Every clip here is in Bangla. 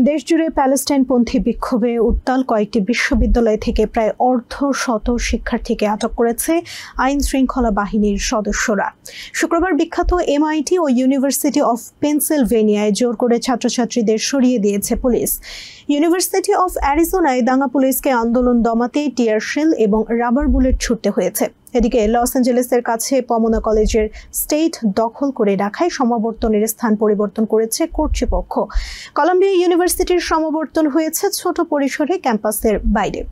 দেশজুড়ে প্যালেস্টাইনপন্থী বিক্ষোভে উত্তাল কয়েকটি বিশ্ববিদ্যালয় থেকে প্রায় অর্ধশত শিক্ষার্থীকে আটক করেছে আইন শৃঙ্খলা বাহিনীর সদস্যরা। শুক্রবার বিখ্যাত MIT ও ইউনিভার্সিটি অফ পেনসিলভেনিয়ায় জোর করে ছাত্রছাত্রীদের সরিয়ে দিয়েছে পুলিশ। ইউনিভার্সিটি অফ অ্যারিজোনায় দাঙ্গা পুলিশকে আন্দোলন দমাতে টিয়ার শেল এবং রাবার বুলেট ছুড়তে হয়েছে। এদিকে লস অ্যাঞ্জেলেসের কাছে পমোনা কলেজের স্টেট দখল করে রাখায় সমাবর্তনের স্থান পরিবর্তন করেছে কর্তৃপক্ষ। কলাম্বিয়া ইউনিভার্সিটির সমাবর্তন হয়েছে ছোট পরিসরে ক্যাম্পাসের বাইরে।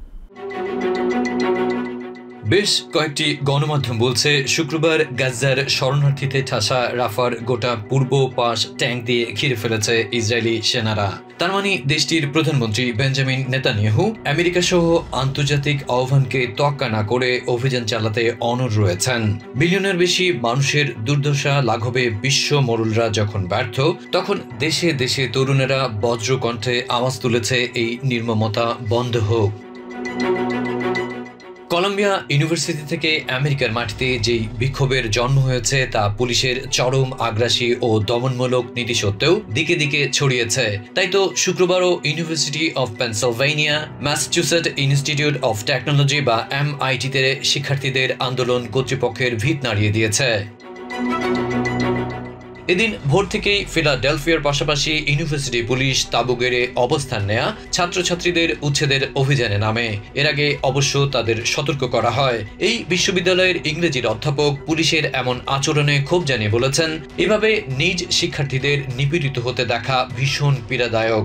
বেশ কয়েকটি গণমাধ্যম বলছে শুক্রবার গাজার শরণার্থীতে ঠাসা রাফার গোটা পূর্ব পাশ ট্যাঙ্ক দিয়ে ঘিরে ফেলেছে ইসরায়েলি সেনারা। তার মানে দেশটির প্রধানমন্ত্রী বেঞ্জামিন নেতানিয়াহু আমেরিকা সহ আন্তর্জাতিক আহ্বানকে তোয়াক্কা না করে অভিযান চালাতে অনড় রয়েছেন। বিলিয়নের বেশি মানুষের দুর্দশা লাঘবে বিশ্ব মোড়লরা যখন ব্যর্থ, তখন দেশে দেশে তরুণেরা বজ্রকণ্ঠে আওয়াজ তুলেছে এই নির্মমতা বন্ধ হোক। কলাম্বিয়া ইউনিভার্সিটি থেকে আমেরিকার মাটিতে যেই বিক্ষোভের জন্ম হয়েছে তা পুলিশের চরম আগ্রাসী ও দমনমূলক নীতি সত্ত্বেও দিকে দিকে ছড়িয়েছে। তাই তো শুক্রবারও University of Pennsylvania, Massachusetts Institute of Technology বা MIT-তে শিক্ষার্থীদের আন্দোলন কর্তৃপক্ষের ভিত নাড়িয়ে দিয়েছে। এদিন ভোর থেকেই ফিলাডেলফিয়ার পাশাপাশি ইউনিভার্সিটি পুলিশ তাঁবু গেড়ে অবস্থান নেয়া ছাত্রছাত্রীদের উচ্ছেদের অভিযানে নামে। এর আগে অবশ্য তাদের সতর্ক করা হয়। এই বিশ্ববিদ্যালয়ের ইংরেজির অধ্যাপক পুলিশের এমন আচরণে ক্ষোভ জানিয়ে বলেছেন, এভাবে নিজ শিক্ষার্থীদের নিপীড়িত হতে দেখা ভীষণ পীড়াদায়ক।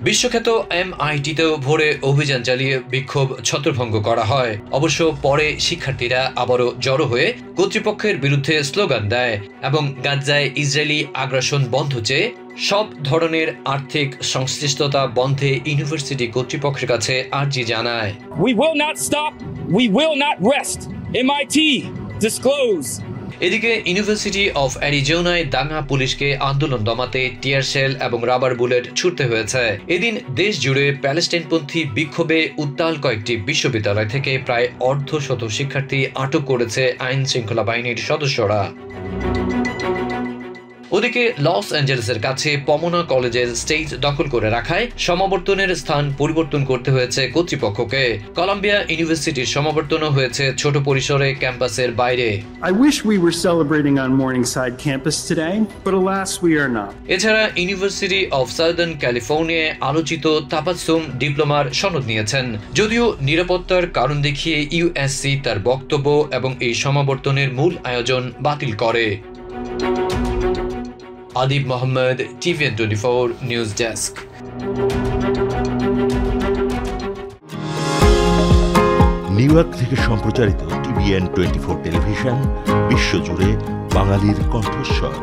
বিশ্বখ্যাত MIT-তেও ভোরে অভিযান চালিয়ে বিক্ষোভ ছত্রভঙ্গ করা হয়। অবশ্য পরে শিক্ষার্থীরা আবারও জড়ো হয়ে কর্তৃপক্ষের বিরুদ্ধে স্লোগান দেয় এবং গাজায় ইসরায়েলি আগ্রাসন বন্ধ চেয়ে সব ধরনের আর্থিক সংশ্লিষ্টতা বন্ধে ইউনিভার্সিটি কর্তৃপক্ষের কাছে আর্জি জানায়। We will not stop, we will not rest. MIT disclose. এদিকে ইউনিভার্সিটি অফ অ্যারিজোনায় দাঙ্গা পুলিশকে আন্দোলন দমাতে টিয়ার শেল এবং রাবার বুলেট ছুড়তে হয়েছে। এদিন দেশ জুড়ে প্যালেস্টাইনপন্থী বিক্ষোভে উত্তাল কয়েকটি বিশ্ববিদ্যালয় থেকে প্রায় অর্ধশত শিক্ষার্থী আটক করেছে আইন শৃঙ্খলা বাহিনীর সদস্যরা। ওদিকে লস অ্যাঞ্জেলেসের কাছে পমোনা কলেজের স্টেজ দখল করে রাখায় সমাবর্তনের স্থান পরিবর্তন করতে হয়েছে কর্তৃপক্ষকে। কলাম্বিয়া ইউনিভার্সিটির সমাবর্তনও হয়েছে ছোট পরিসরে ক্যাম্পাসের বাইরে। I wish we were celebrating on Morningside campus today, but alas we are not. এছাড়া ইউনিভার্সিটি অফ সাউদার্ন ক্যালিফোর্নিয়ায় আলোচিত তাবাসসুম ডিপ্লোমার সনদ নিয়েছেন। যদিও নিরাপত্তার কারণ দেখিয়ে USC তার বক্তব্য এবং এই সমাবর্তনের মূল আয়োজন বাতিল করে। Adib Mohammad, TVN24 news desk. New York থেকে সম্প্রচারিত TVN24 টেলিভিশন বিশ্বজুড়ে বাঙালির কণ্ঠস্বর।